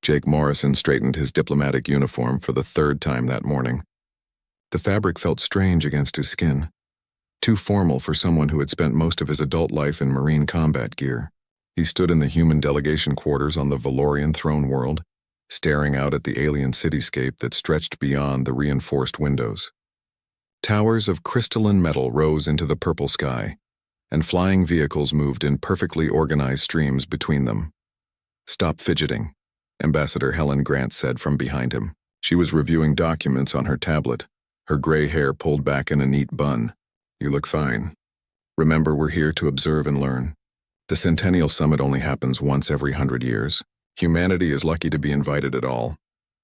Jake Morrison straightened his diplomatic uniform for the third time that morning. The fabric felt strange against his skin, too formal for someone who had spent most of his adult life in marine combat gear. He stood in the human delegation quarters on the Valorian throne world, staring out at the alien cityscape that stretched beyond the reinforced windows. Towers of crystalline metal rose into the purple sky, and flying vehicles moved in perfectly organized streams between them. "Stop fidgeting," Ambassador Helen Grant said from behind him. She was reviewing documents on her tablet, her gray hair pulled back in a neat bun. "You look fine. Remember, we're here to observe and learn. The Centennial Summit only happens once every 100 years. Humanity is lucky to be invited at all."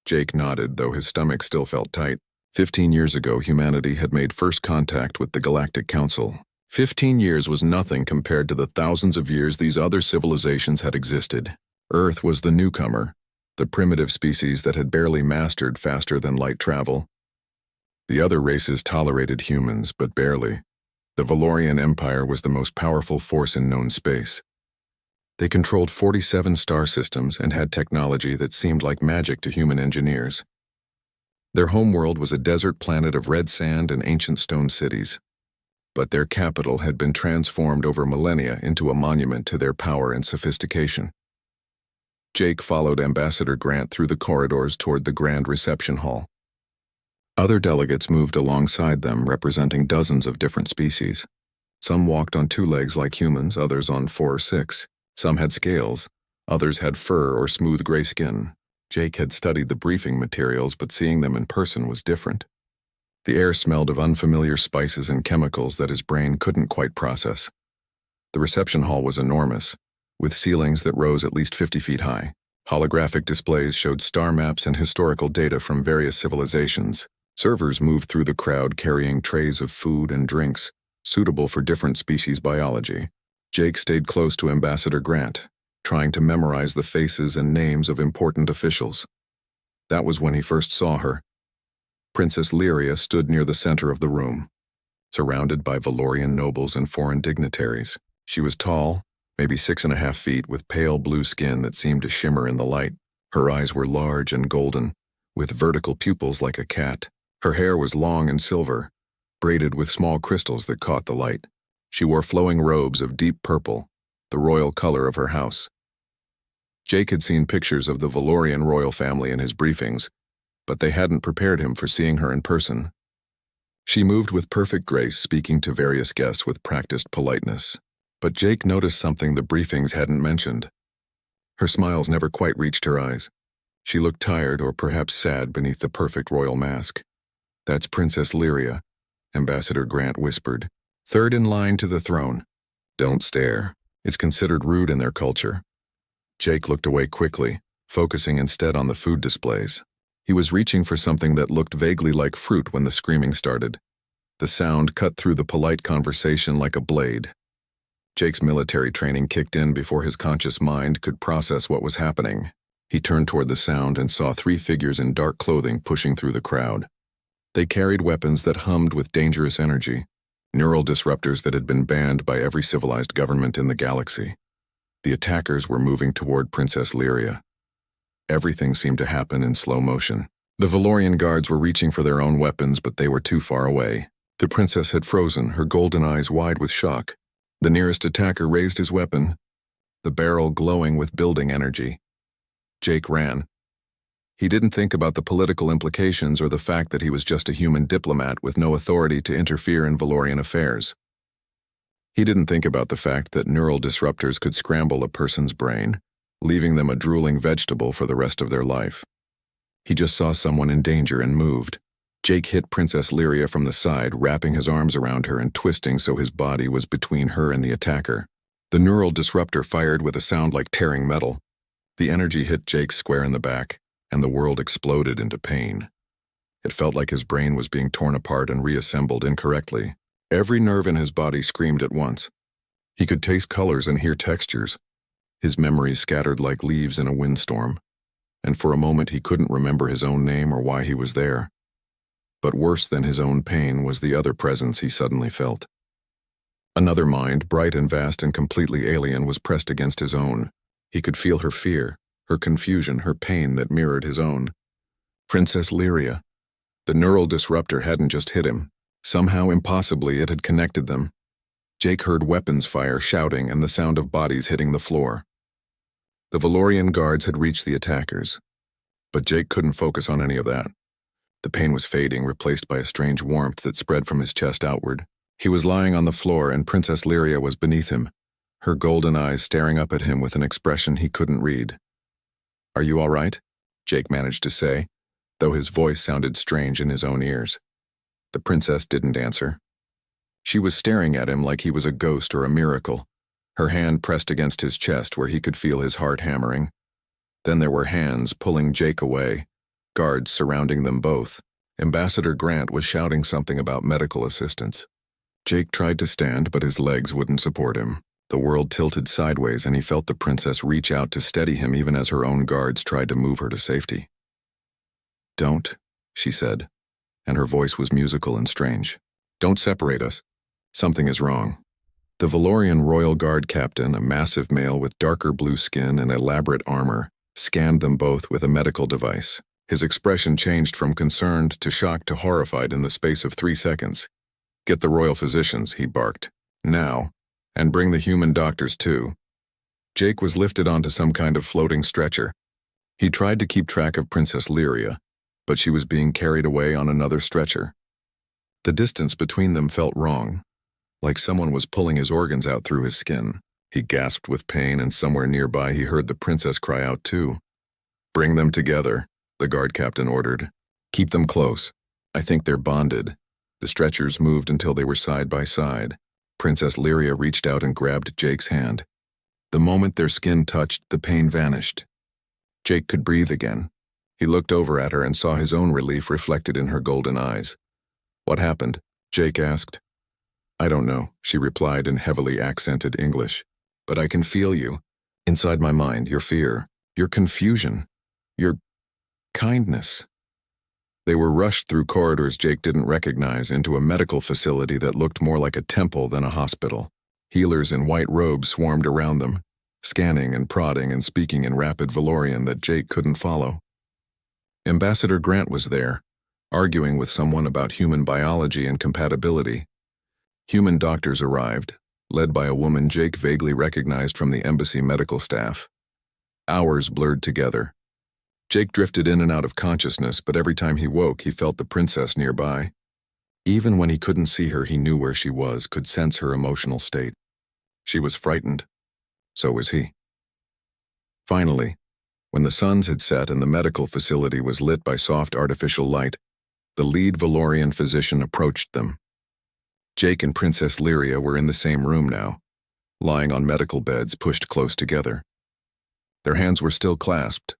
Jake nodded, though his stomach still felt tight. 15 years ago, humanity had made first contact with the Galactic Council. 15 years was nothing compared to the thousands of years these other civilizations had existed. Earth was the newcomer, the primitive species that had barely mastered faster than light travel. The other races tolerated humans, but barely. The Valorian Empire was the most powerful force in known space. They controlled 47 star systems and had technology that seemed like magic to human engineers. Their homeworld was a desert planet of red sand and ancient stone cities. But their capital had been transformed over millennia into a monument to their power and sophistication. Jake followed Ambassador Grant through the corridors toward the grand reception hall. Other delegates moved alongside them, representing dozens of different species. Some walked on 2 legs like humans, others on 4 or 6. Some had scales, others had fur or smooth gray skin. Jake had studied the briefing materials, but seeing them in person was different. The air smelled of unfamiliar spices and chemicals that his brain couldn't quite process. The reception hall was enormous, with ceilings that rose at least 50 feet high. Holographic displays showed star maps and historical data from various civilizations. Servers moved through the crowd carrying trays of food and drinks, suitable for different species biology. Jake stayed close to Ambassador Grant, trying to memorize the faces and names of important officials. That was when he first saw her. Princess Lyria stood near the center of the room, surrounded by Valorian nobles and foreign dignitaries. She was tall, maybe 6.5 feet, with pale blue skin that seemed to shimmer in the light. Her eyes were large and golden, with vertical pupils like a cat. Her hair was long and silver, braided with small crystals that caught the light. She wore flowing robes of deep purple, the royal color of her house. Jake had seen pictures of the Valorian royal family in his briefings, but they hadn't prepared him for seeing her in person. She moved with perfect grace, speaking to various guests with practiced politeness. But Jake noticed something the briefings hadn't mentioned. Her smiles never quite reached her eyes. She looked tired or perhaps sad beneath the perfect royal mask. "That's Princess Lyria," Ambassador Grant whispered. "Third in line to the throne. Don't stare. It's considered rude in their culture." Jake looked away quickly, focusing instead on the food displays. He was reaching for something that looked vaguely like fruit when the screaming started. The sound cut through the polite conversation like a blade. Jake's military training kicked in before his conscious mind could process what was happening. He turned toward the sound and saw 3 figures in dark clothing pushing through the crowd. They carried weapons that hummed with dangerous energy, neural disruptors that had been banned by every civilized government in the galaxy. The attackers were moving toward Princess Lyria. Everything seemed to happen in slow motion. The Valorian guards were reaching for their own weapons, but they were too far away. The princess had frozen, her golden eyes wide with shock. The nearest attacker raised his weapon, the barrel glowing with building energy. Jake ran. He didn't think about the political implications or the fact that he was just a human diplomat with no authority to interfere in Valorian affairs. He didn't think about the fact that neural disruptors could scramble a person's brain, leaving them a drooling vegetable for the rest of their life. He just saw someone in danger and moved. Jake hit Princess Lyria from the side, wrapping his arms around her and twisting so his body was between her and the attacker. The neural disruptor fired with a sound like tearing metal. The energy hit Jake square in the back, and the world exploded into pain. It felt like his brain was being torn apart and reassembled incorrectly. Every nerve in his body screamed at once. He could taste colors and hear textures. His memories scattered like leaves in a windstorm, and for a moment he couldn't remember his own name or why he was there. But worse than his own pain was the other presence he suddenly felt. Another mind, bright and vast and completely alien, was pressed against his own. He could feel her fear, her confusion, her pain that mirrored his own. Princess Lyria. The neural disruptor hadn't just hit him. Somehow, impossibly, it had connected them. Jake heard weapons fire, shouting, and the sound of bodies hitting the floor. The Valorian guards had reached the attackers. But Jake couldn't focus on any of that. The pain was fading, replaced by a strange warmth that spread from his chest outward. He was lying on the floor, and Princess Lyria was beneath him, her golden eyes staring up at him with an expression he couldn't read. "Are you all right?" Jake managed to say, though his voice sounded strange in his own ears. The princess didn't answer. She was staring at him like he was a ghost or a miracle, her hand pressed against his chest where he could feel his heart hammering. Then there were hands pulling Jake away, guards surrounding them both. Ambassador Grant was shouting something about medical assistance. Jake tried to stand, but his legs wouldn't support him. The world tilted sideways, and he felt the princess reach out to steady him even as her own guards tried to move her to safety. "Don't," she said, and her voice was musical and strange. "Don't separate us. Something is wrong." The Valorian Royal Guard captain, a massive male with darker blue skin and elaborate armor, scanned them both with a medical device. His expression changed from concerned to shocked to horrified in the space of 3 seconds. "Get the royal physicians," he barked. "Now. And bring the human doctors too." Jake was lifted onto some kind of floating stretcher. He tried to keep track of Princess Lyria, but she was being carried away on another stretcher. The distance between them felt wrong, like someone was pulling his organs out through his skin. He gasped with pain, and somewhere nearby he heard the princess cry out too. "Bring them together," the guard captain ordered. "Keep them close. I think they're bonded." The stretchers moved until they were side by side. Princess Lyria reached out and grabbed Jake's hand. The moment their skin touched, the pain vanished. Jake could breathe again. He looked over at her and saw his own relief reflected in her golden eyes. "What happened?" Jake asked. "I don't know," she replied in heavily accented English. "But I can feel you. Inside my mind, your fear, your confusion, your kindness." They were rushed through corridors Jake didn't recognize into a medical facility that looked more like a temple than a hospital. Healers in white robes swarmed around them, scanning and prodding and speaking in rapid Valorian that Jake couldn't follow. Ambassador Grant was there, arguing with someone about human biology and compatibility. Human doctors arrived, led by a woman Jake vaguely recognized from the embassy medical staff. Hours blurred together. Jake drifted in and out of consciousness, but every time he woke, he felt the princess nearby. Even when he couldn't see her, he knew where she was, could sense her emotional state. She was frightened. So was he. Finally, when the suns had set and the medical facility was lit by soft artificial light, the lead Valorian physician approached them. Jake and Princess Lyria were in the same room now, lying on medical beds pushed close together. Their hands were still clasped.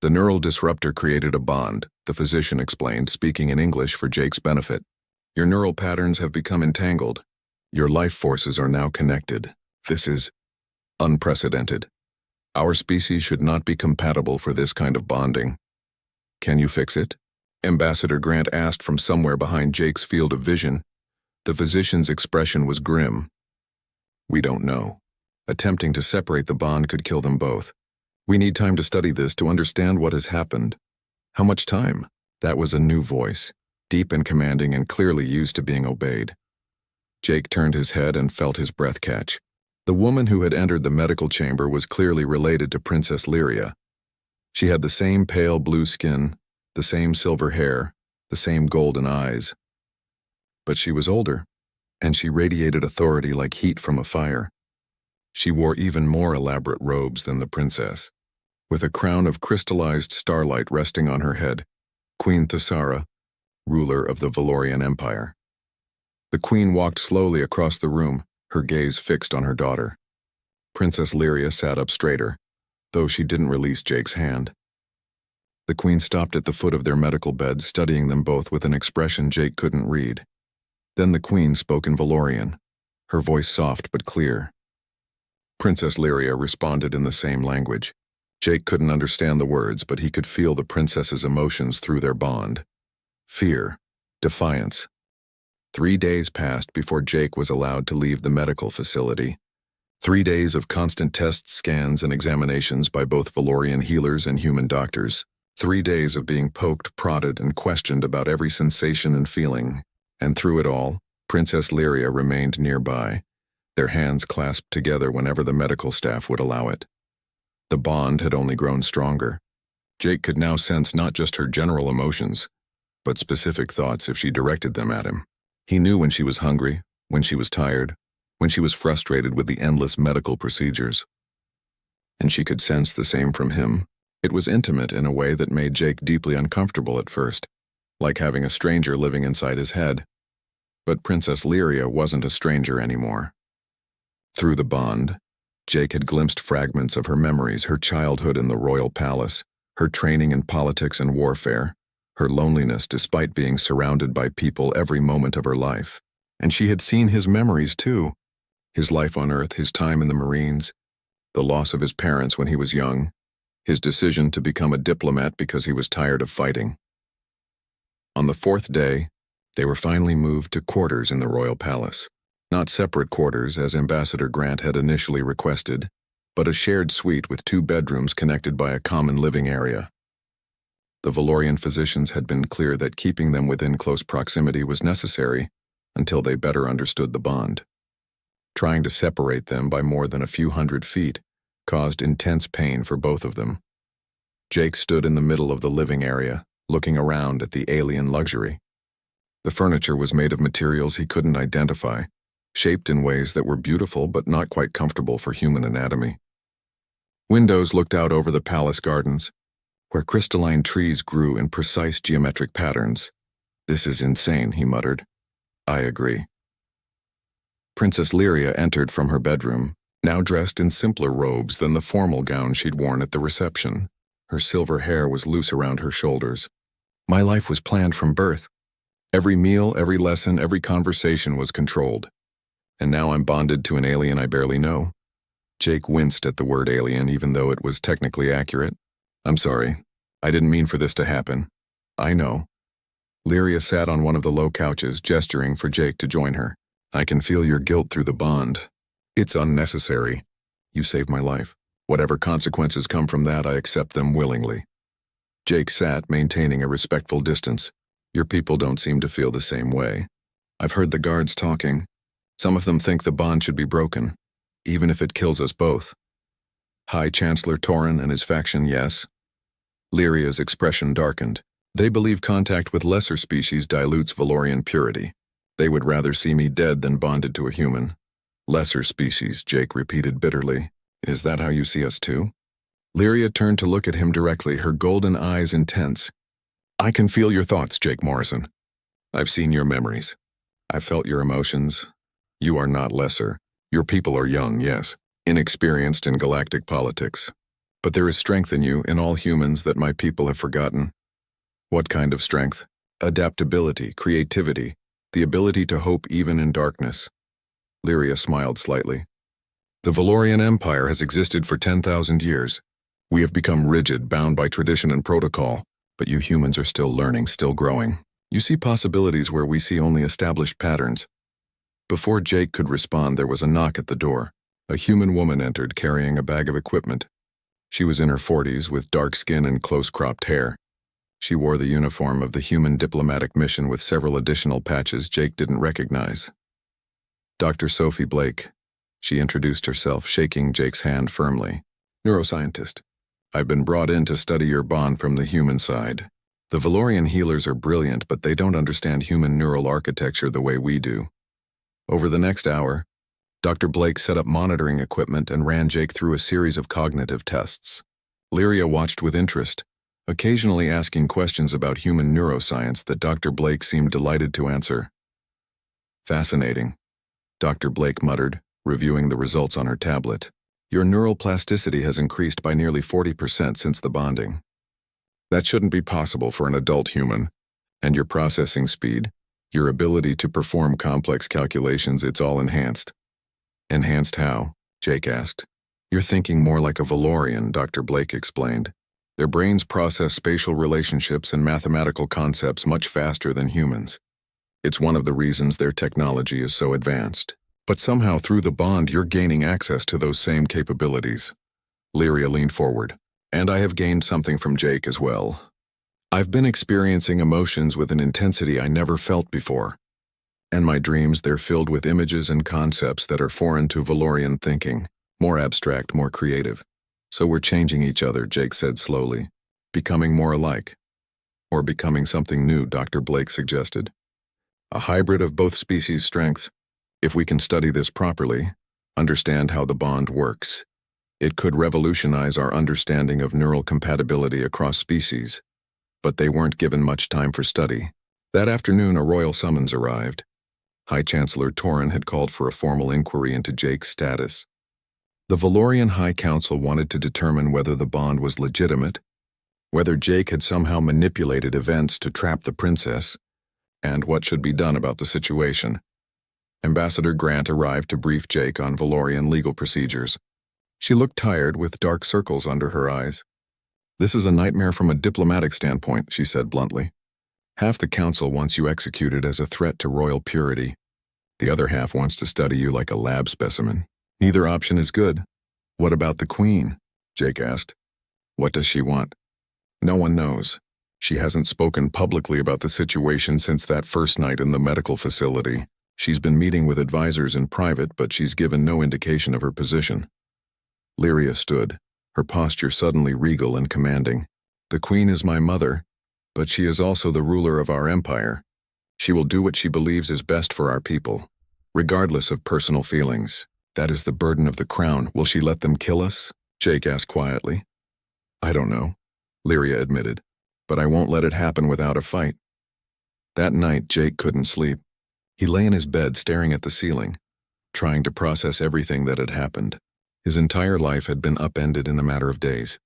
The neural disruptor created a bond, the physician explained, speaking in English for Jake's benefit. "Your neural patterns have become entangled. Your life forces are now connected. This is unprecedented. Our species should not be compatible for this kind of bonding. Can you fix it?" Ambassador Grant asked from somewhere behind Jake's field of vision. The physician's expression was grim. "We don't know. Attempting to separate the bond could kill them both. We need time to study this to understand what has happened." "How much time?" That was a new voice, deep and commanding and clearly used to being obeyed. Jake turned his head and felt his breath catch. The woman who had entered the medical chamber was clearly related to Princess Lyria. She had the same pale blue skin, the same silver hair, the same golden eyes. But she was older, and she radiated authority like heat from a fire. She wore even more elaborate robes than the princess, with a crown of crystallized starlight resting on her head. Queen Thesara, ruler of the Valorian Empire. The queen walked slowly across the room, her gaze fixed on her daughter. Princess Lyria sat up straighter, though she didn't release Jake's hand. The queen stopped at the foot of their medical bed, studying them both with an expression Jake couldn't read. Then the queen spoke in Valorian, her voice soft but clear. Princess Lyria responded in the same language. Jake couldn't understand the words, but he could feel the princess's emotions through their bond. Fear, defiance. 3 days passed before Jake was allowed to leave the medical facility. 3 days of constant tests, scans, and examinations by both Valorian healers and human doctors. 3 days of being poked, prodded, and questioned about every sensation and feeling. And through it all, Princess Lyria remained nearby, their hands clasped together whenever the medical staff would allow it. The bond had only grown stronger. Jake could now sense not just her general emotions, but specific thoughts if she directed them at him. He knew when she was hungry, when she was tired, when she was frustrated with the endless medical procedures. And she could sense the same from him. It was intimate in a way that made Jake deeply uncomfortable at first, like having a stranger living inside his head. But Princess Lyria wasn't a stranger anymore. Through the bond, Jake had glimpsed fragments of her memories, her childhood in the royal palace, her training in politics and warfare, her loneliness despite being surrounded by people every moment of her life. And she had seen his memories too. His life on Earth, his time in the Marines, the loss of his parents when he was young, his decision to become a diplomat because he was tired of fighting. On the 4th day, they were finally moved to quarters in the royal palace. Not separate quarters as Ambassador Grant had initially requested, but a shared suite with 2 bedrooms connected by a common living area. The Valorian physicians had been clear that keeping them within close proximity was necessary until they better understood the bond. Trying to separate them by more than a few hundred feet caused intense pain for both of them. Jake stood in the middle of the living area, looking around at the alien luxury. The furniture was made of materials he couldn't identify, shaped in ways that were beautiful but not quite comfortable for human anatomy. Windows looked out over the palace gardens, where crystalline trees grew in precise geometric patterns. "This is insane," he muttered. "I agree." Princess Lyria entered from her bedroom, now dressed in simpler robes than the formal gown she'd worn at the reception. Her silver hair was loose around her shoulders. "My life was planned from birth. Every meal, every lesson, every conversation was controlled. And now I'm bonded to an alien I barely know." Jake winced at the word alien, even though it was technically accurate. "I'm sorry. I didn't mean for this to happen." "I know." Lyria sat on one of the low couches, gesturing for Jake to join her. "I can feel your guilt through the bond. It's unnecessary. You saved my life. Whatever consequences come from that, I accept them willingly." Jake sat, maintaining a respectful distance. "Your people don't seem to feel the same way. I've heard the guards talking. Some of them think the bond should be broken, even if it kills us both. High Chancellor Torin and his faction, yes." Lyria's expression darkened. "They believe contact with lesser species dilutes Valorian purity. They would rather see me dead than bonded to a human." "Lesser species," Jake repeated bitterly. "Is that how you see us too?" Lyria turned to look at him directly, her golden eyes intense. "I can feel your thoughts, Jake Morrison. I've seen your memories. I've felt your emotions. You are not lesser. Your people are young, yes, inexperienced in galactic politics. But there is strength in you, in all humans, that my people have forgotten." "What kind of strength?" "Adaptability, creativity, the ability to hope even in darkness." Lyria smiled slightly. "The Valorian Empire has existed for 10,000 years. We have become rigid, bound by tradition and protocol, but you humans are still learning, still growing. You see possibilities where we see only established patterns." Before Jake could respond, there was a knock at the door. A human woman entered, carrying a bag of equipment. She was in her 40s, with dark skin and close-cropped hair. She wore the uniform of the human diplomatic mission with several additional patches Jake didn't recognize. "Dr. Sophie Blake." She introduced herself, shaking Jake's hand firmly. "Neuroscientist. I've been brought in to study your bond from the human side. The Valorian healers are brilliant, but they don't understand human neural architecture the way we do." Over the next hour, Dr. Blake set up monitoring equipment and ran Jake through a series of cognitive tests. Lyria watched with interest, occasionally asking questions about human neuroscience that Dr. Blake seemed delighted to answer. "Fascinating," Dr. Blake muttered, reviewing the results on her tablet. "Your neural plasticity has increased by nearly 40% since the bonding. That shouldn't be possible for an adult human. And your processing speed, your ability to perform complex calculations, it's all enhanced." "Enhanced how?" Jake asked. "You're thinking more like a Valorian," Dr. Blake explained. "Their brains process spatial relationships and mathematical concepts much faster than humans. It's one of the reasons their technology is so advanced. But somehow through the bond you're gaining access to those same capabilities. Lyria leaned forward. And I have gained something from Jake as well. I've been experiencing emotions with an intensity I never felt before. And my dreams, they're filled with images and concepts that are foreign to Valorian thinking, more abstract, more creative. So we're changing each other, Jake said slowly. Becoming more alike. Or becoming something new, Dr. Blake suggested. A hybrid of both species' strengths. If we can study this properly, understand how the bond works, it could revolutionize our understanding of neural compatibility across species. But they weren't given much time for study. That afternoon, a royal summons arrived. High Chancellor Torin had called for a formal inquiry into Jake's status. The Valorian High Council wanted to determine whether the bond was legitimate, whether Jake had somehow manipulated events to trap the princess, and what should be done about the situation. Ambassador Grant arrived to brief Jake on Valorian legal procedures. She looked tired with dark circles under her eyes. This is a nightmare from a diplomatic standpoint, she said bluntly. Half the council wants you executed as a threat to royal purity. The other half wants to study you like a lab specimen. Neither option is good. What about the Queen? Jake asked. What does she want? No one knows. She hasn't spoken publicly about the situation since that first night in the medical facility. She's been meeting with advisors in private, but she's given no indication of her position. Lyria stood, her posture suddenly regal and commanding. The Queen is my mother, but she is also the ruler of our empire. She will do what she believes is best for our people, regardless of personal feelings. That is the burden of the crown. Will she let them kill us? Jake asked quietly. I don't know, Lyria admitted, but I won't let it happen without a fight. That night, Jake couldn't sleep. He lay in his bed staring at the ceiling, trying to process everything that had happened. His entire life had been upended in a matter of days.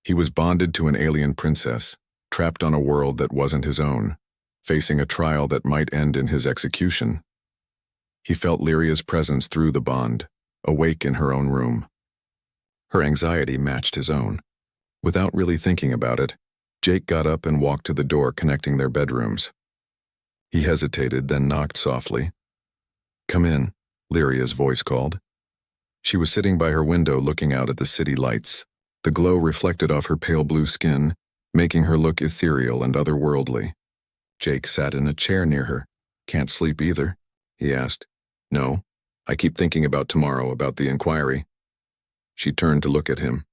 He was bonded to an alien princess, trapped on a world that wasn't his own, facing a trial that might end in his execution. He felt Lyria's presence through the bond, awake in her own room. Her anxiety matched his own. Without really thinking about it, Jake got up and walked to the door connecting their bedrooms. He hesitated, then knocked softly. Come in, Lyria's voice called. She was sitting by her window looking out at the city lights. The glow reflected off her pale blue skin, making her look ethereal and otherworldly. Jake sat in a chair near her. Can't sleep either? He asked. No, I keep thinking about tomorrow, about the inquiry. She turned to look at him.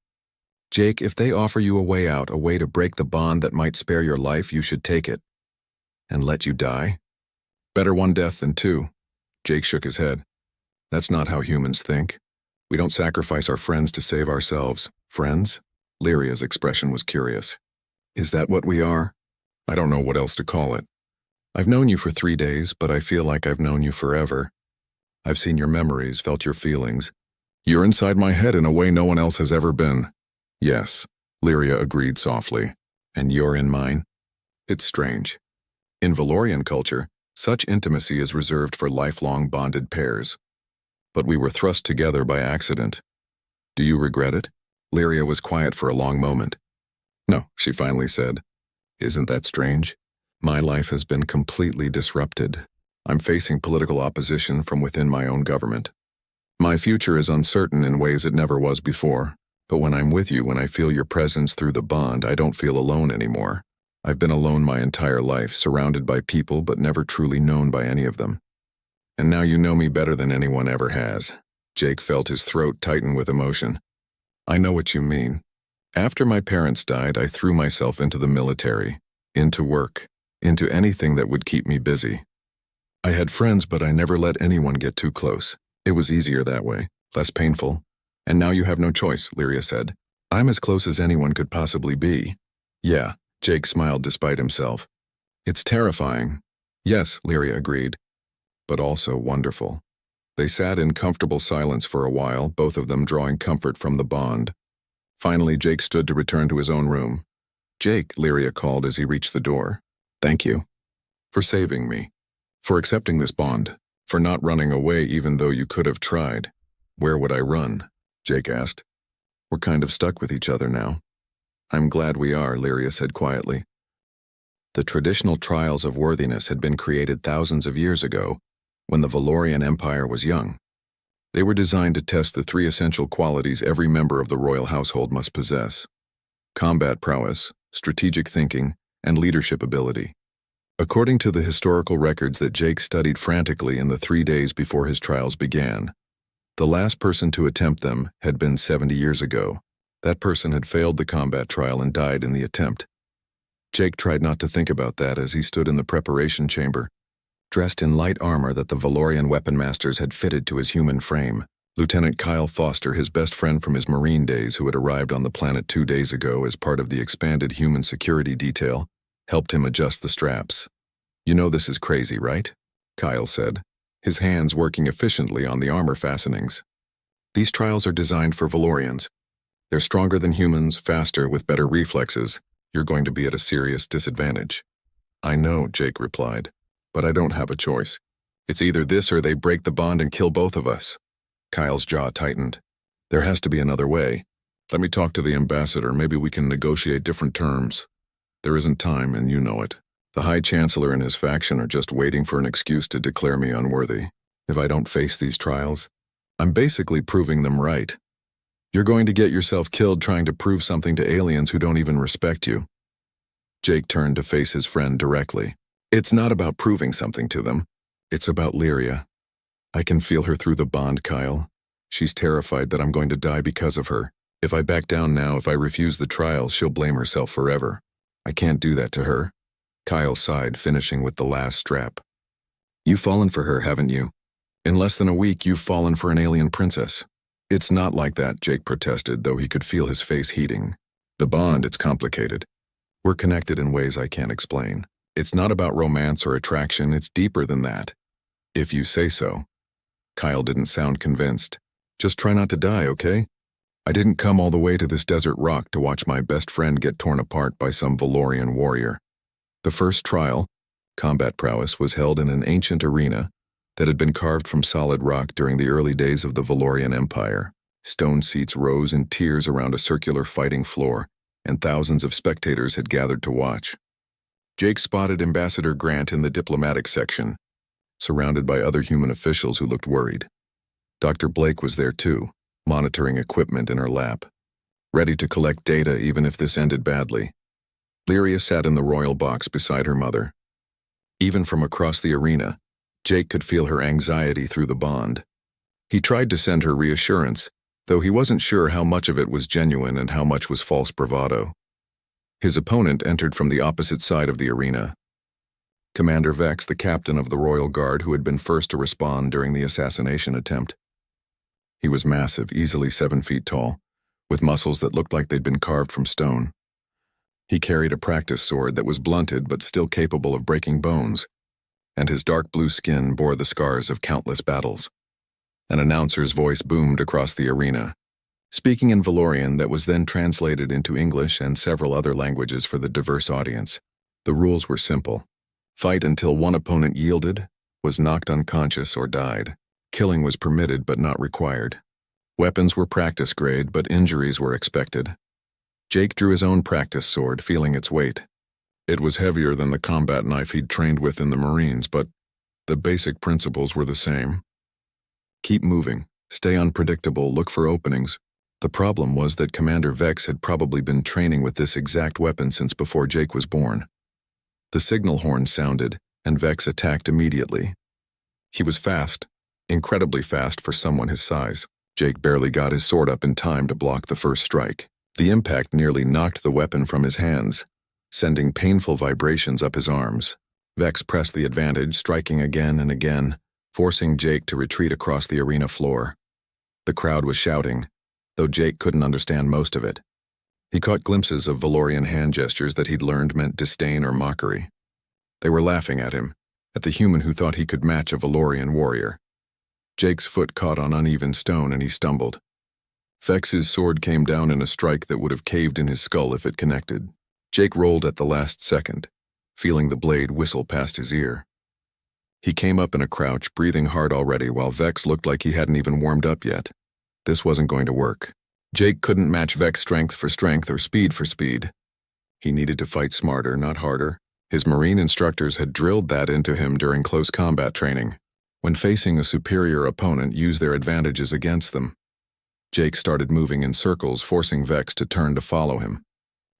Jake, if they offer you a way out, a way to break the bond that might spare your life, you should take it. And let you die? Better one death than two. Jake shook his head. That's not how humans think. We don't sacrifice our friends to save ourselves. Friends? Lyria's expression was curious. Is that what we are? I don't know what else to call it. I've known you for 3 days, but I feel like I've known you forever. I've seen your memories, felt your feelings. You're inside my head in a way no one else has ever been. Yes, Lyria agreed softly. And you're in mine? It's strange. In Valorian culture, such intimacy is reserved for lifelong bonded pairs. But we were thrust together by accident. Do you regret it? Lyria was quiet for a long moment. No, she finally said. Isn't that strange? My life has been completely disrupted. I'm facing political opposition from within my own government. My future is uncertain in ways it never was before, but when I'm with you, when I feel your presence through the bond, I don't feel alone anymore. I've been alone my entire life, surrounded by people but never truly known by any of them. And now you know me better than anyone ever has. Jake felt his throat tighten with emotion. I know what you mean. After my parents died, I threw myself into the military, into work, into anything that would keep me busy. I had friends, but I never let anyone get too close. It was easier that way, less painful. And now you have no choice, Lyria said. I'm as close as anyone could possibly be. Yeah, Jake smiled despite himself. It's terrifying. Yes, Lyria agreed. But also wonderful. They sat in comfortable silence for a while, both of them drawing comfort from the bond. Finally, Jake stood to return to his own room. Jake, Lyria called as he reached the door. Thank you. For saving me. For accepting this bond. For not running away even though you could have tried. Where would I run? Jake asked. We're kind of stuck with each other now. I'm glad we are, Lyria said quietly. The traditional trials of worthiness had been created thousands of years ago, when the Valorian Empire was young. They were designed to test the 3 essential qualities every member of the royal household must possess: combat prowess, strategic thinking, and leadership ability. According to the historical records that Jake studied frantically in the 3 days before his trials began, the last person to attempt them had been 70 years ago. That person had failed the combat trial and died in the attempt. Jake tried not to think about that as he stood in the preparation chamber, dressed in light armor that the Valorian weapon masters had fitted to his human frame. Lieutenant Kyle Foster, his best friend from his Marine days who had arrived on the planet 2 days ago as part of the expanded human security detail, helped him adjust the straps. "You know this is crazy, right?" Kyle said, his hands working efficiently on the armor fastenings. "These trials are designed for Valorians. They're stronger than humans, faster, with better reflexes. You're going to be at a serious disadvantage." "I know," Jake replied, "but I don't have a choice. It's either this or they break the bond and kill both of us." Kyle's jaw tightened. "There has to be another way. Let me talk to the ambassador. Maybe we can negotiate different terms." "There isn't time, and you know it. The High Chancellor and his faction are just waiting for an excuse to declare me unworthy. If I don't face these trials, I'm basically proving them right. You're going to get yourself killed trying to prove something to aliens who don't even respect you." Jake turned to face his friend directly. "It's not about proving something to them. It's about Lyria. I can feel her through the bond, Kyle. She's terrified that I'm going to die because of her. If I back down now, if I refuse the trials, she'll blame herself forever. I can't do that to her." Kyle sighed, finishing with the last strap. "You've fallen for her, haven't you? In less than a week, you've fallen for an alien princess." "It's not like that," Jake protested, though he could feel his face heating. "The bond, it's complicated. We're connected in ways I can't explain. It's not about romance or attraction, it's deeper than that." "If you say so." Kyle didn't sound convinced. "Just try not to die, okay? I didn't come all the way to this desert rock to watch my best friend get torn apart by some Valorian warrior." The first trial, combat prowess, was held in an ancient arena that had been carved from solid rock during the early days of the Valorian Empire. Stone seats rose in tiers around a circular fighting floor, and thousands of spectators had gathered to watch. Jake spotted Ambassador Grant in the diplomatic section, surrounded by other human officials who looked worried. Dr. Blake was there too, monitoring equipment in her lap, ready to collect data even if this ended badly. Lyria sat in the royal box beside her mother. Even from across the arena, Jake could feel her anxiety through the bond. He tried to send her reassurance, though he wasn't sure how much of it was genuine and how much was false bravado. His opponent entered from the opposite side of the arena. Commander Vex, the captain of the Royal Guard who had been first to respond during the assassination attempt. He was massive, easily 7 feet tall, with muscles that looked like they'd been carved from stone. He carried a practice sword that was blunted but still capable of breaking bones, and his dark blue skin bore the scars of countless battles. An announcer's voice boomed across the arena, speaking in Valorian that was then translated into English and several other languages for the diverse audience. The rules were simple. Fight until one opponent yielded, was knocked unconscious, or died. Killing was permitted but not required. Weapons were practice grade, but injuries were expected. Jake drew his own practice sword, feeling its weight. It was heavier than the combat knife he'd trained with in the Marines, but the basic principles were the same. Keep moving, stay unpredictable, look for openings. The problem was that Commander Vex had probably been training with this exact weapon since before Jake was born. The signal horn sounded, and Vex attacked immediately. He was fast, incredibly fast for someone his size. Jake barely got his sword up in time to block the first strike. The impact nearly knocked the weapon from his hands, sending painful vibrations up his arms. Vex pressed the advantage, striking again and again, forcing Jake to retreat across the arena floor. The crowd was shouting, though Jake couldn't understand most of it. He caught glimpses of Valorian hand gestures that he'd learned meant disdain or mockery. They were laughing at him, at the human who thought he could match a Valorian warrior. Jake's foot caught on uneven stone and he stumbled. Vex's sword came down in a strike that would have caved in his skull if it connected. Jake rolled at the last second, feeling the blade whistle past his ear. He came up in a crouch, breathing hard already, while Vex looked like he hadn't even warmed up yet. This wasn't going to work. Jake couldn't match Vex strength for strength or speed for speed. He needed to fight smarter, not harder. His Marine instructors had drilled that into him during close combat training. When facing a superior opponent, use their advantages against them. Jake started moving in circles, forcing Vex to turn to follow him.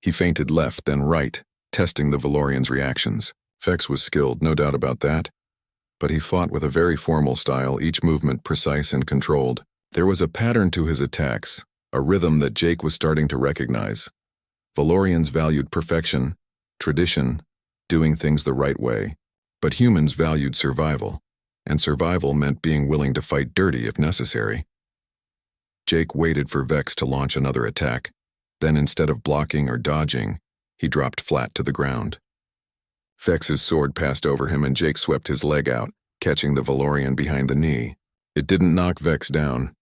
He feinted left, then right, testing the Valorian's reactions. Vex was skilled, no doubt about that, but he fought with a very formal style, each movement precise and controlled. There was a pattern to his attacks, a rhythm that Jake was starting to recognize. Valorians valued perfection, tradition, doing things the right way, but humans valued survival, and survival meant being willing to fight dirty if necessary. Jake waited for Vex to launch another attack, then instead of blocking or dodging, he dropped flat to the ground. Vex's sword passed over him and Jake swept his leg out, catching the Valorian behind the knee. It didn't knock Vex down.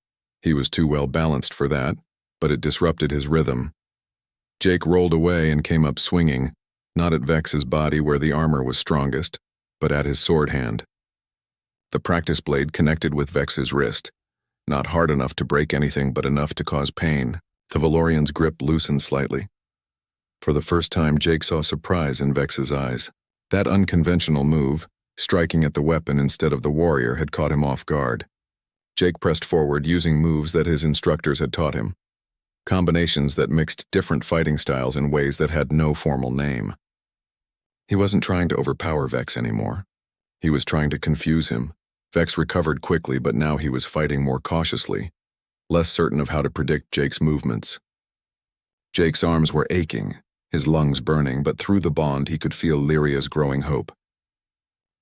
He was too well balanced for that, but it disrupted his rhythm. Jake rolled away and came up swinging, not at Vex's body where the armor was strongest, but at his sword hand. The practice blade connected with Vex's wrist, not hard enough to break anything but enough to cause pain. The Valorian's grip loosened slightly. For the first time, Jake saw surprise in Vex's eyes. That unconventional move, striking at the weapon instead of the warrior, had caught him off guard. Jake pressed forward using moves that his instructors had taught him, combinations that mixed different fighting styles in ways that had no formal name. He wasn't trying to overpower Vex anymore. He was trying to confuse him. Vex recovered quickly, but now he was fighting more cautiously, less certain of how to predict Jake's movements. Jake's arms were aching, his lungs burning, but through the bond he could feel Lyria's growing hope.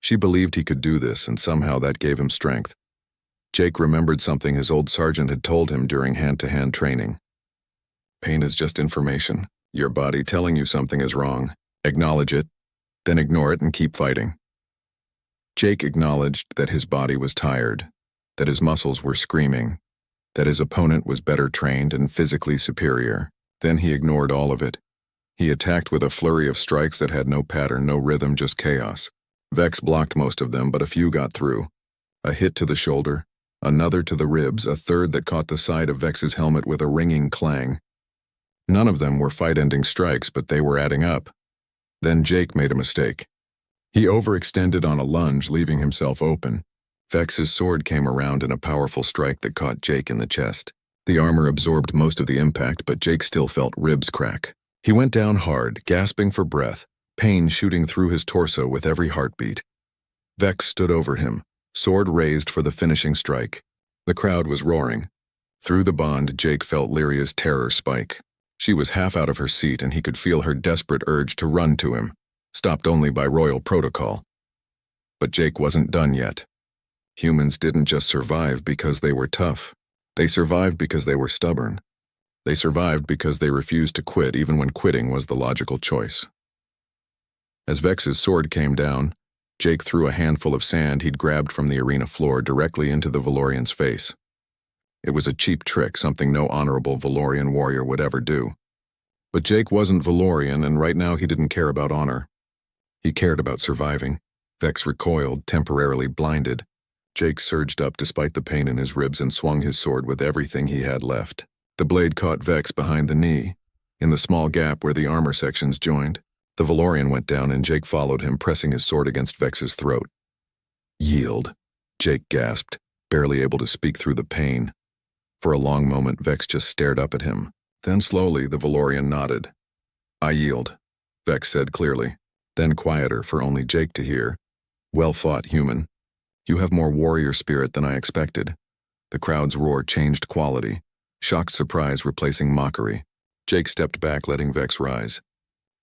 She believed he could do this, and somehow that gave him strength. Jake remembered something his old sergeant had told him during hand-to-hand training. Pain is just information, your body telling you something is wrong. Acknowledge it, then ignore it and keep fighting. Jake acknowledged that his body was tired, that his muscles were screaming, that his opponent was better trained and physically superior. Then he ignored all of it. He attacked with a flurry of strikes that had no pattern, no rhythm, just chaos. Vex blocked most of them, but a few got through. A hit to the shoulder, another to the ribs, a third that caught the side of Vex's helmet with a ringing clang. None of them were fight-ending strikes, but they were adding up. Then Jake made a mistake. He overextended on a lunge, leaving himself open. Vex's sword came around in a powerful strike that caught Jake in the chest. The armor absorbed most of the impact, but Jake still felt ribs crack. He went down hard, gasping for breath, pain shooting through his torso with every heartbeat. Vex stood over him, sword raised for the finishing strike. The crowd was roaring. Through the bond, Jake felt Lyria's terror spike. She was half out of her seat, and he could feel her desperate urge to run to him, stopped only by royal protocol. But Jake wasn't done yet. Humans didn't just survive because they were tough. They survived because they were stubborn. They survived because they refused to quit even when quitting was the logical choice. As Vex's sword came down, Jake threw a handful of sand he'd grabbed from the arena floor directly into the Valorian's face. It was a cheap trick, something no honorable Valorian warrior would ever do. But Jake wasn't Valorian, and right now he didn't care about honor. He cared about surviving. Vex recoiled, temporarily blinded. Jake surged up despite the pain in his ribs and swung his sword with everything he had left. The blade caught Vex behind the knee, in the small gap where the armor sections joined. The Valorian went down and Jake followed him, pressing his sword against Vex's throat. Yield, Jake gasped, barely able to speak through the pain. For a long moment, Vex just stared up at him. Then slowly, the Valorian nodded. I yield, Vex said clearly, then quieter for only Jake to hear. Well fought, human. You have more warrior spirit than I expected. The crowd's roar changed quality, shocked surprise replacing mockery. Jake stepped back, letting Vex rise.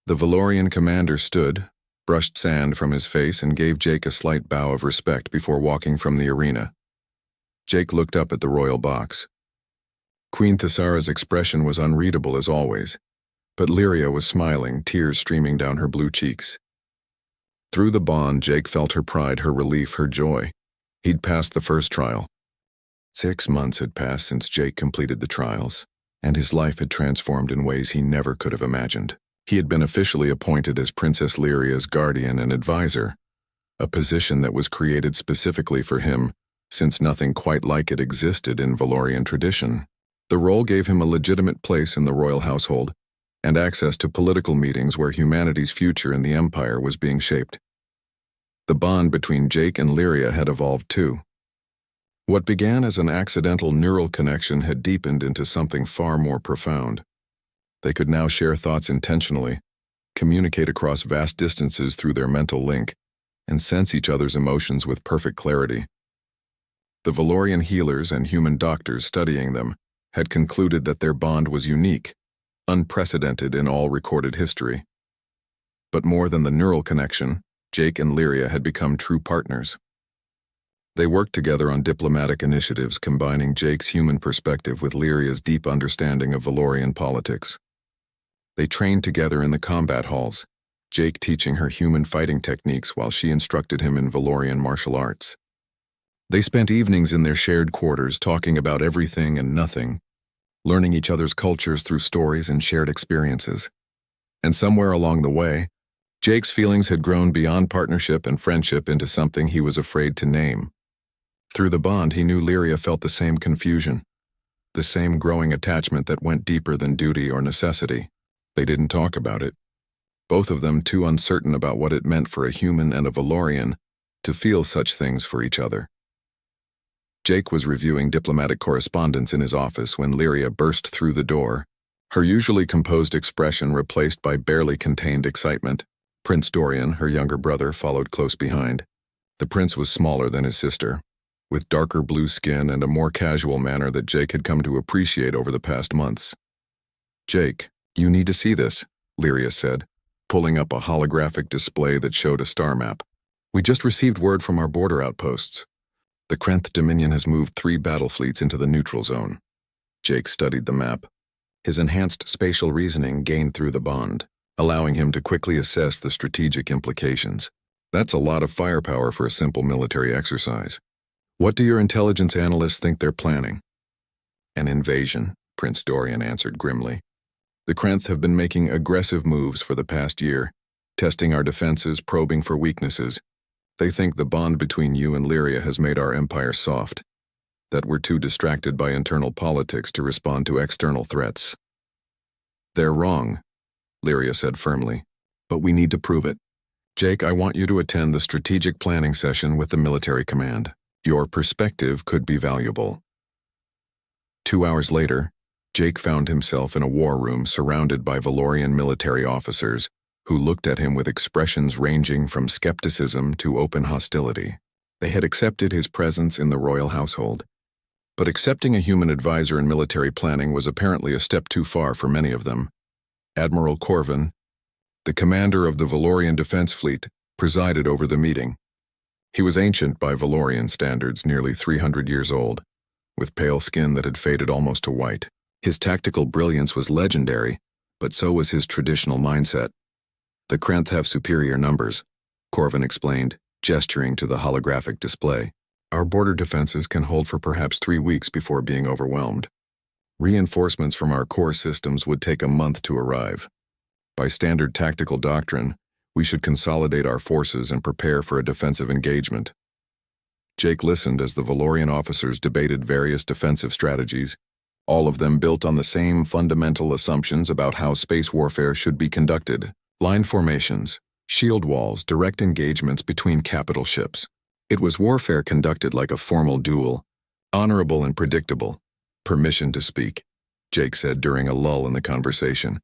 The Valorian commander stood, brushed sand from his face, and gave Jake a slight bow of respect before walking from the arena. Jake looked up at the royal box. Queen Thessara's expression was unreadable as always, but Lyria was smiling, tears streaming down her blue cheeks. Through the bond, Jake felt her pride, her relief, her joy. He'd passed the first trial. 6 months had passed since Jake completed the trials, and his life had transformed in ways he never could have imagined. He had been officially appointed as Princess Lyria's guardian and advisor, a position that was created specifically for him, since nothing quite like it existed in Valorian tradition. The role gave him a legitimate place in the royal household, and access to political meetings where humanity's future in the Empire was being shaped. The bond between Jake and Lyria had evolved too. What began as an accidental neural connection had deepened into something far more profound. They could now share thoughts intentionally, communicate across vast distances through their mental link, and sense each other's emotions with perfect clarity. The Valorian healers and human doctors studying them had concluded that their bond was unique, unprecedented in all recorded history. But more than the neural connection, Jake and Lyria had become true partners. They worked together on diplomatic initiatives combining Jake's human perspective with Lyria's deep understanding of Valorian politics. They trained together in the combat halls, Jake teaching her human fighting techniques while she instructed him in Valorian martial arts. They spent evenings in their shared quarters talking about everything and nothing, learning each other's cultures through stories and shared experiences. And somewhere along the way, Jake's feelings had grown beyond partnership and friendship into something he was afraid to name. Through the bond, he knew Lyria felt the same confusion, the same growing attachment that went deeper than duty or necessity. They didn't talk about it, both of them too uncertain about what it meant for a human and a Valorian to feel such things for each other. Jake was reviewing diplomatic correspondence in his office when Lyria burst through the door, her usually composed expression replaced by barely contained excitement. Prince Dorian, her younger brother, followed close behind. The prince was smaller than his sister, with darker blue skin and a more casual manner that Jake had come to appreciate over the past months. "Jake, you need to see this," Lyria said, pulling up a holographic display that showed a star map. "We just received word from our border outposts. The Krenth Dominion has moved 3 battle fleets into the neutral zone." Jake studied the map. His enhanced spatial reasoning gained through the bond, allowing him to quickly assess the strategic implications. That's a lot of firepower for a simple military exercise. "What do your intelligence analysts think they're planning?" "An invasion," Prince Dorian answered grimly. "The Krenth have been making aggressive moves for the past year, testing our defenses, probing for weaknesses. They think the bond between you and Lyria has made our empire soft, that we're too distracted by internal politics to respond to external threats." "They're wrong," Lyria said firmly, "but we need to prove it. Jake, I want you to attend the strategic planning session with the military command. Your perspective could be valuable." 2 hours later, Jake found himself in a war room surrounded by Valorian military officers who looked at him with expressions ranging from skepticism to open hostility. They had accepted his presence in the royal household, but accepting a human advisor in military planning was apparently a step too far for many of them. Admiral Corvin, the commander of the Valorian Defense Fleet, presided over the meeting. He was ancient by Valorian standards, nearly 300 years old, with pale skin that had faded almost to white. His tactical brilliance was legendary, but so was his traditional mindset. "The Krenth have superior numbers," Corvin explained, gesturing to the holographic display. "Our border defenses can hold for perhaps 3 weeks before being overwhelmed. Reinforcements from our core systems would take a month to arrive. By standard tactical doctrine, we should consolidate our forces and prepare for a defensive engagement." Jake listened as the Valorian officers debated various defensive strategies, all of them built on the same fundamental assumptions about how space warfare should be conducted. Line formations, shield walls, direct engagements between capital ships. It was warfare conducted like a formal duel, honorable and predictable. "Permission to speak," Jake said during a lull in the conversation.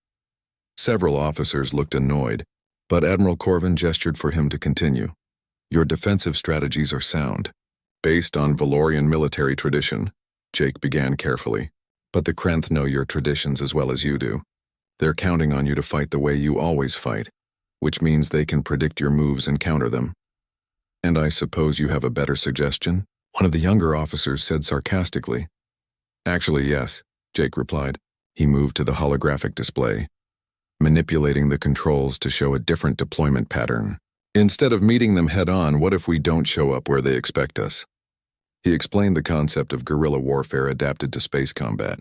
Several officers looked annoyed, but Admiral Corvin gestured for him to continue. "Your defensive strategies are sound, based on Valorian military tradition," Jake began carefully. "But the Krenth know your traditions as well as you do. They're counting on you to fight the way you always fight, which means they can predict your moves and counter them." "And I suppose you have a better suggestion?" one of the younger officers said sarcastically. "Actually, yes," Jake replied. He moved to the holographic display, manipulating the controls to show a different deployment pattern. "Instead of meeting them head-on, what if we don't show up where they expect us?" He explained the concept of guerrilla warfare adapted to space combat.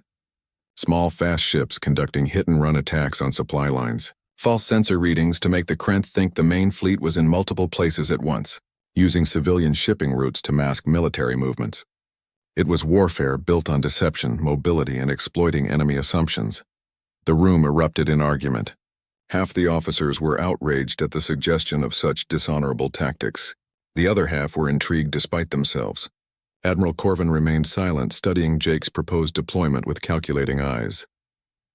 Small, fast ships conducting hit-and-run attacks on supply lines. False sensor readings to make the Krenth think the main fleet was in multiple places at once, using civilian shipping routes to mask military movements. It was warfare built on deception, mobility, and exploiting enemy assumptions. The room erupted in argument. Half the officers were outraged at the suggestion of such dishonorable tactics. The other half were intrigued despite themselves. Admiral Corvin remained silent, studying Jake's proposed deployment with calculating eyes.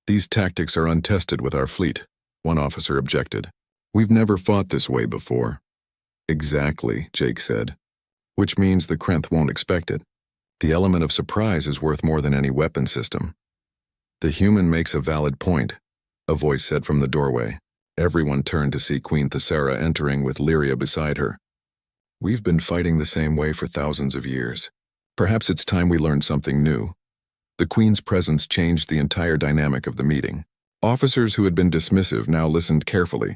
"These tactics are untested with our fleet," one officer objected. "We've never fought this way before." "Exactly," Jake said. "Which means the Krenth won't expect it. The element of surprise is worth more than any weapon system." "The human makes a valid point," a voice said from the doorway. Everyone turned to see Queen Thessara entering with Lyria beside her. "We've been fighting the same way for thousands of years. Perhaps it's time we learned something new." The Queen's presence changed the entire dynamic of the meeting. Officers who had been dismissive now listened carefully,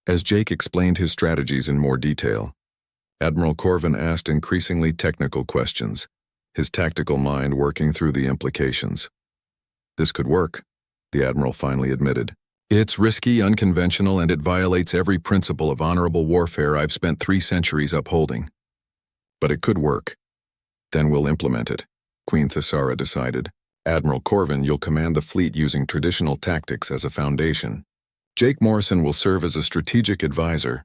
as Jake explained his strategies in more detail. Admiral Corvin asked increasingly technical questions, his tactical mind working through the implications. "This could work," the Admiral finally admitted. "It's risky, unconventional, and it violates every principle of honorable warfare I've spent 3 centuries upholding. But it could work. Then we'll implement it," Queen Thessara decided. "Admiral Corvin, you'll command the fleet using traditional tactics as a foundation. Jake Morrison will serve as a strategic advisor,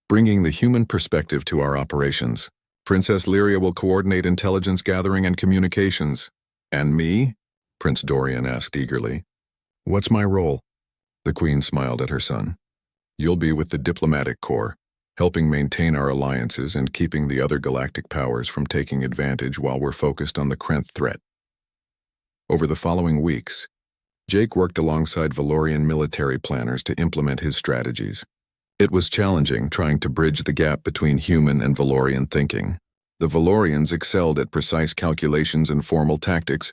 bringing the human perspective to our operations. Princess Lyria will coordinate intelligence gathering and communications." "And me?" Prince Dorian asked eagerly. "What's my role?" The Queen smiled at her son. "You'll be with the diplomatic corps, helping maintain our alliances and keeping the other galactic powers from taking advantage while we're focused on the Krenth threat." Over the following weeks, Jake worked alongside Valorian military planners to implement his strategies. It was challenging trying to bridge the gap between human and Valorian thinking. The Valorians excelled at precise calculations and formal tactics,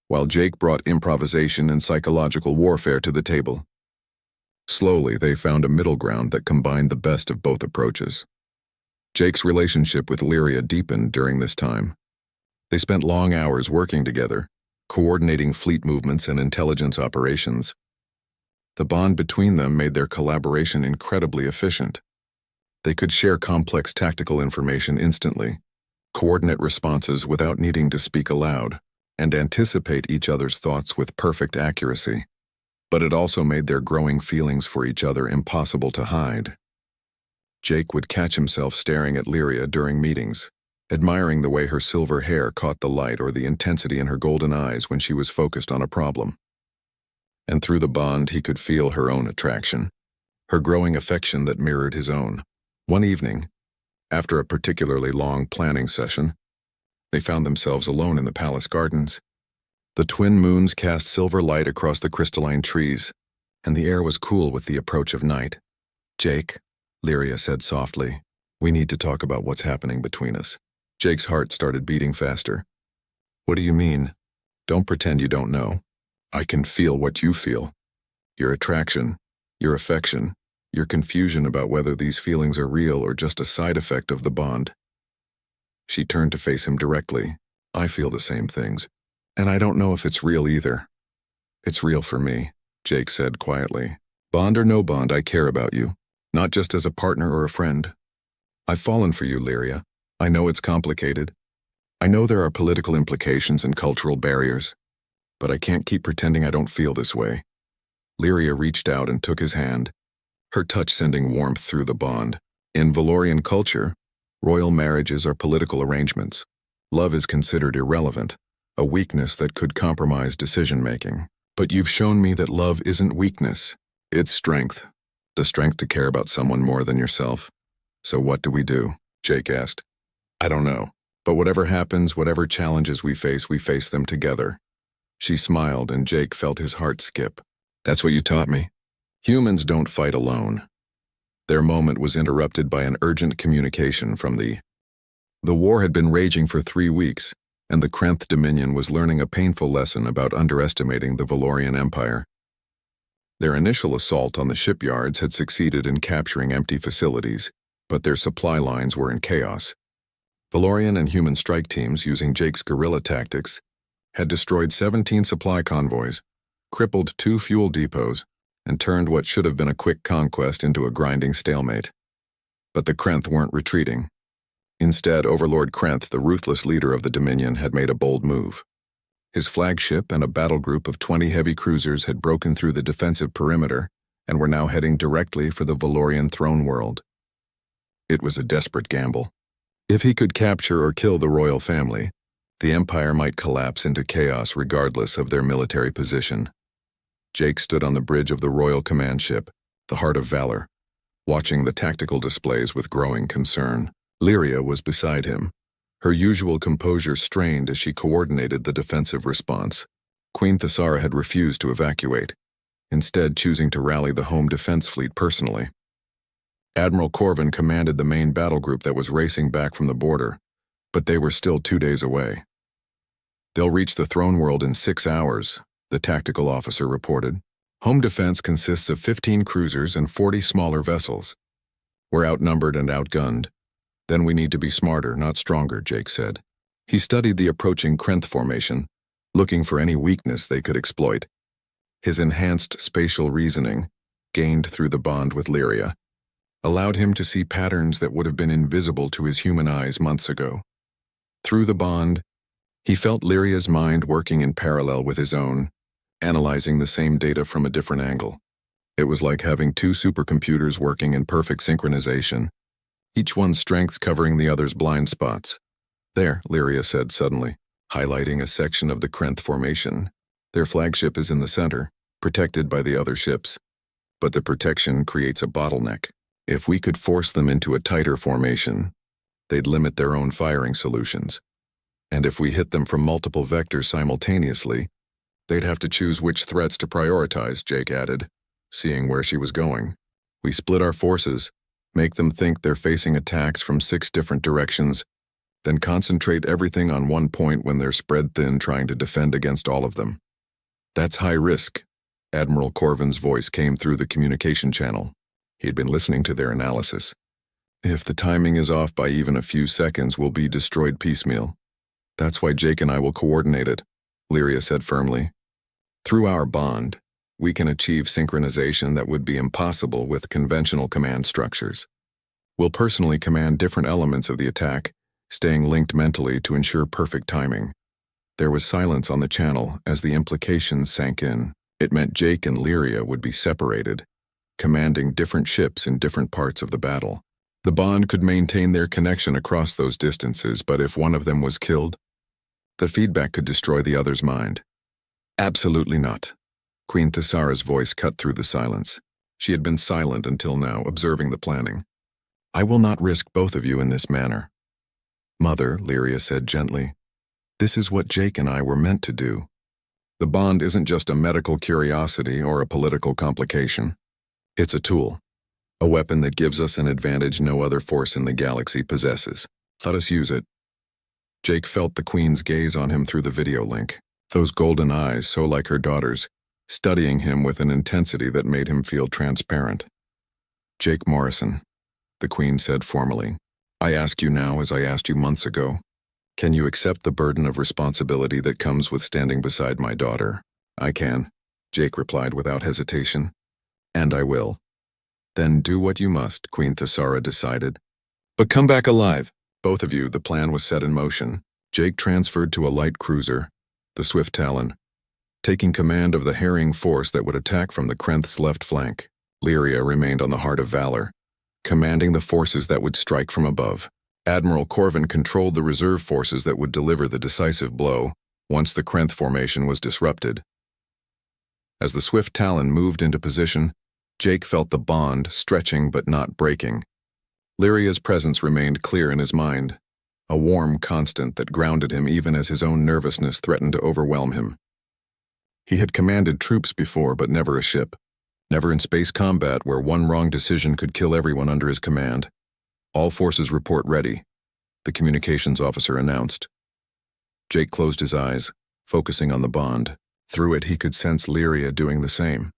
while Jake brought improvisation and psychological warfare to the table. Slowly, they found a middle ground that combined the best of both approaches. Jake's relationship with Lyria deepened during this time. They spent long hours working together, coordinating fleet movements and intelligence operations. The bond between them made their collaboration incredibly efficient. They could share complex tactical information instantly, coordinate responses without needing to speak aloud, and anticipate each other's thoughts with perfect accuracy. But it also made their growing feelings for each other impossible to hide. Jake would catch himself staring at Lyria during meetings, admiring the way her silver hair caught the light or the intensity in her golden eyes when she was focused on a problem. And through the bond, he could feel her own attraction, her growing affection that mirrored his own. One evening, after a particularly long planning session, they found themselves alone in the palace gardens. The twin moons cast silver light across the crystalline trees, and the air was cool with the approach of night. "Jake," Lyria said softly, "we need to talk about what's happening between us." Jake's heart started beating faster. "What do you mean?" "Don't pretend you don't know. I can feel what you feel. Your attraction, your affection, your confusion about whether these feelings are real or just a side effect of the bond." She turned to face him directly. "I feel the same things, and I don't know if it's real either." "It's real for me," Jake said quietly. "Bond or no bond, I care about you, not just as a partner or a friend. I've fallen for you, Lyria. I know it's complicated. I know there are political implications and cultural barriers, but I can't keep pretending I don't feel this way." Lyria reached out and took his hand, her touch sending warmth through the bond. In Valorian culture, royal marriages are political arrangements. Love is considered irrelevant, a weakness that could compromise decision-making. But you've shown me that love isn't weakness, it's strength. The strength to care about someone more than yourself. "So what do we do?" Jake asked. "I don't know. But whatever happens, whatever challenges we face them together." She smiled and Jake felt his heart skip. "That's what you taught me. Humans don't fight alone." Their moment was interrupted by an urgent communication from the war had been raging for 3 weeks, and the Krenth Dominion was learning a painful lesson about underestimating the Valorian Empire. Their initial assault on the shipyards had succeeded in capturing empty facilities, but their supply lines were in chaos. Valorian and human strike teams, using Jake's guerrilla tactics, had destroyed 17 supply convoys, crippled 2 fuel depots, and turned what should have been a quick conquest into a grinding stalemate. But the Krenth weren't retreating. Instead, Overlord Krenth, the ruthless leader of the Dominion, had made a bold move. His flagship and a battle group of 20 heavy cruisers had broken through the defensive perimeter and were now heading directly for the Valorian throne world. It was a desperate gamble. If he could capture or kill the royal family, The Empire might collapse into chaos regardless of their military position. Jake stood on the bridge of the Royal Command ship, the Heart of Valor, watching the tactical displays with growing concern. Lyria was beside him, her usual composure strained as she coordinated the defensive response. Queen Thesara had refused to evacuate, instead choosing to rally the home defense fleet personally. Admiral Corvin commanded the main battle group that was racing back from the border, but they were still 2 days away. They'll reach the throne world in 6 hours, the tactical officer reported. Home defense consists of 15 cruisers and 40 smaller vessels. We're outnumbered and outgunned. Then we need to be smarter, not stronger, Jake said. He studied the approaching Krenth formation, looking for any weakness they could exploit. His enhanced spatial reasoning, gained through the bond with Lyria, allowed him to see patterns that would have been invisible to his human eyes months ago. Through the bond, he felt Lyria's mind working in parallel with his own, analyzing the same data from a different angle. It was like having 2 supercomputers working in perfect synchronization, each one's strengths covering the other's blind spots. There, Lyria said suddenly, highlighting a section of the Krenth formation. Their flagship is in the center, protected by the other ships. But the protection creates a bottleneck. If we could force them into a tighter formation, they'd limit their own firing solutions. And if we hit them from multiple vectors simultaneously, they'd have to choose which threats to prioritize, Jake added, seeing where she was going. We split our forces, make them think they're facing attacks from 6 different directions, then concentrate everything on one point when they're spread thin trying to defend against all of them. That's high risk. Admiral Corvin's voice came through the communication channel. He'd been listening to their analysis. If the timing is off by even a few seconds, we'll be destroyed piecemeal. That's why Jake and I will coordinate it, Lyria said firmly. Through our bond, we can achieve synchronization that would be impossible with conventional command structures. We'll personally command different elements of the attack, staying linked mentally to ensure perfect timing. There was silence on the channel as the implications sank in. It meant Jake and Lyria would be separated, commanding different ships in different parts of the battle. The bond could maintain their connection across those distances, but if one of them was killed, the feedback could destroy the other's mind. Absolutely not. Queen Thesara's voice cut through the silence. She had been silent until now, observing the planning. I will not risk both of you in this manner. Mother, Lyria said gently, this is what Jake and I were meant to do. The bond isn't just a medical curiosity or a political complication. It's a tool, a weapon that gives us an advantage no other force in the galaxy possesses. Let us use it. Jake felt the Queen's gaze on him through the video link, those golden eyes so like her daughter's, studying him with an intensity that made him feel transparent. Jake Morrison, the Queen said formally, I ask you now as I asked you months ago, can you accept the burden of responsibility that comes with standing beside my daughter? I can, Jake replied without hesitation. And I will. Then do what you must, Queen Thesara decided. But come back alive. Both of you, the plan was set in motion. Jake transferred to a light cruiser, the Swift Talon, taking command of the harrying force that would attack from the Krenth's left flank. Lyria remained on the Heart of Valor, commanding the forces that would strike from above. Admiral Corvin controlled the reserve forces that would deliver the decisive blow once the Krenth formation was disrupted. As the Swift Talon moved into position, Jake felt the bond stretching but not breaking. Lyria's presence remained clear in his mind, a warm constant that grounded him even as his own nervousness threatened to overwhelm him. He had commanded troops before, but never a ship. Never in space combat where one wrong decision could kill everyone under his command. All forces report ready, the communications officer announced. Jake closed his eyes, focusing on the bond. Through it he could sense Lyria doing the same,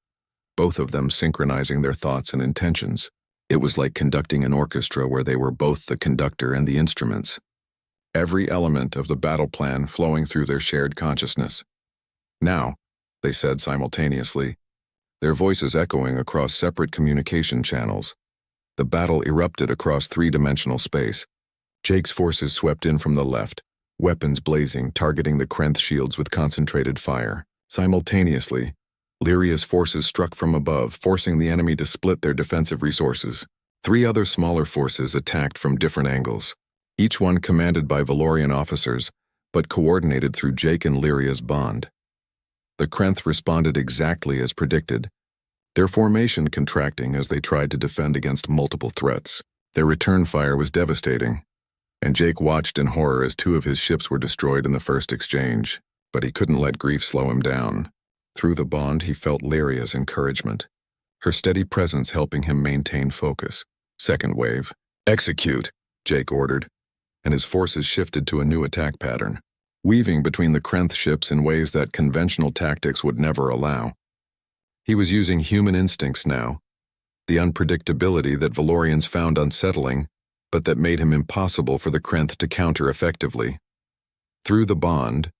both of them synchronizing their thoughts and intentions. It was like conducting an orchestra where they were both the conductor and the instruments. Every element of the battle plan flowing through their shared consciousness. Now, they said simultaneously, their voices echoing across separate communication channels. The battle erupted across 3-dimensional space. Jake's forces swept in from the left, weapons blazing, targeting the Krenth shields with concentrated fire. Simultaneously, Lyria's forces struck from above, forcing the enemy to split their defensive resources. 3 other smaller forces attacked from different angles, each one commanded by Valorian officers, but coordinated through Jake and Lyria's bond. The Krenth responded exactly as predicted, their formation contracting as they tried to defend against multiple threats. Their return fire was devastating, and Jake watched in horror as 2 of his ships were destroyed in the first exchange, but he couldn't let grief slow him down. Through the bond, he felt Lyria's encouragement, her steady presence helping him maintain focus. Second wave. Execute, Jake ordered, and his forces shifted to a new attack pattern, weaving between the Krenth ships in ways that conventional tactics would never allow. He was using human instincts now, the unpredictability that Valorians found unsettling, but that made him impossible for the Krenth to counter effectively. Through the bond,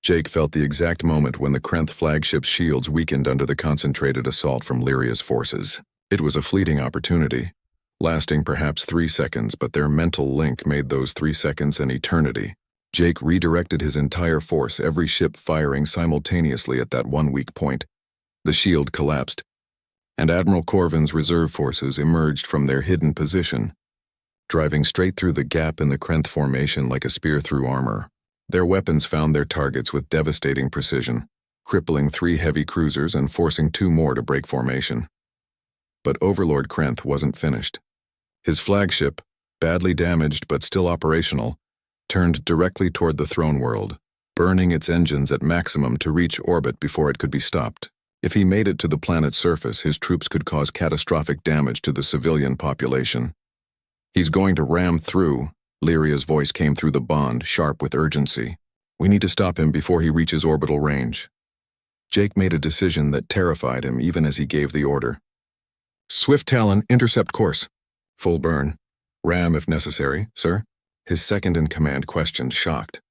Jake felt the exact moment when the Krenth flagship's shields weakened under the concentrated assault from Lyria's forces. It was a fleeting opportunity, lasting perhaps 3 seconds, but their mental link made those 3 seconds an eternity. Jake redirected his entire force, every ship firing simultaneously at that one weak point. The shield collapsed, and Admiral Corvin's reserve forces emerged from their hidden position, driving straight through the gap in the Krenth formation like a spear through armor. Their weapons found their targets with devastating precision, crippling 3 heavy cruisers and forcing 2 more to break formation. But Overlord Krenth wasn't finished. His flagship, badly damaged but still operational, turned directly toward the throne world, burning its engines at maximum to reach orbit before it could be stopped. If he made it to the planet's surface, his troops could cause catastrophic damage to the civilian population. He's going to ram through. Lyria's voice came through the bond, sharp with urgency. We need to stop him before he reaches orbital range. Jake made a decision that terrified him even as he gave the order. Swift Talon, intercept course. Full burn. Ram if necessary, sir. His second-in-command questioned, shocked.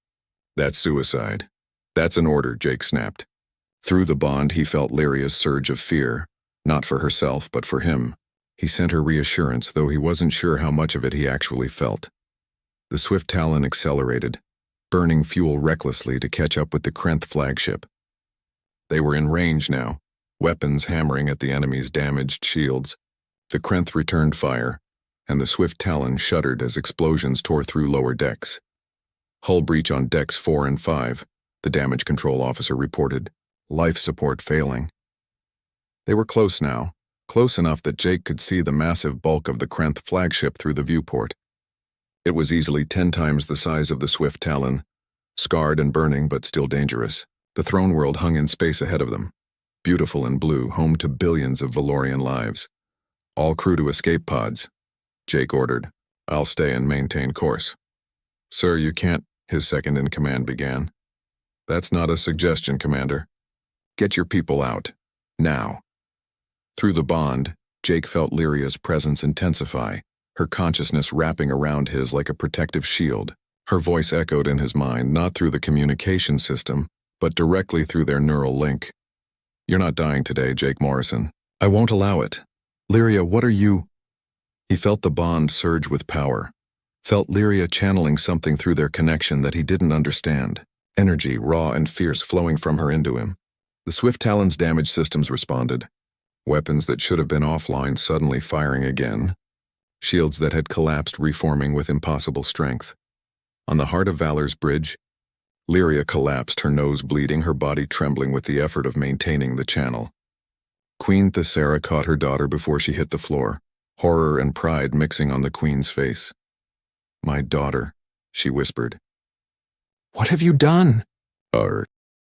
That's suicide. That's an order, Jake snapped. Through the bond, he felt Lyria's surge of fear, not for herself, but for him. He sent her reassurance, though he wasn't sure how much of it he actually felt. The Swift Talon accelerated, burning fuel recklessly to catch up with the Krenth flagship. They were in range now, weapons hammering at the enemy's damaged shields. The Krenth returned fire, and the Swift Talon shuddered as explosions tore through lower decks. Hull breach on decks 4 and 5, the damage control officer reported. Life support failing. They were close now, close enough that Jake could see the massive bulk of the Krenth flagship through the viewport. It was easily 10 times the size of the Swift Talon, scarred and burning but still dangerous. The throne world hung in space ahead of them, beautiful and blue, home to billions of Valorian lives. All crew to escape pods, Jake ordered. I'll stay and maintain course. Sir, you can't, his second-in-command began. That's not a suggestion, Commander. Get your people out. Now. Through the bond, Jake felt Lyria's presence intensify, her consciousness wrapping around his like a protective shield. Her voice echoed in his mind, not through the communication system, but directly through their neural link. You're not dying today, Jake Morrison. I won't allow it. Lyria, what are you? He felt the bond surge with power, felt Lyria channeling something through their connection that he didn't understand, energy raw and fierce flowing from her into him. The Swift Talon's damage systems responded, weapons that should have been offline suddenly firing again, shields that had collapsed reforming with impossible strength. On the Heart of Valor's bridge, Lyria collapsed, her nose bleeding, her body trembling with the effort of maintaining the channel. Queen Thessera caught her daughter before she hit the floor, horror and pride mixing on the Queen's face. My daughter, she whispered. What have you done?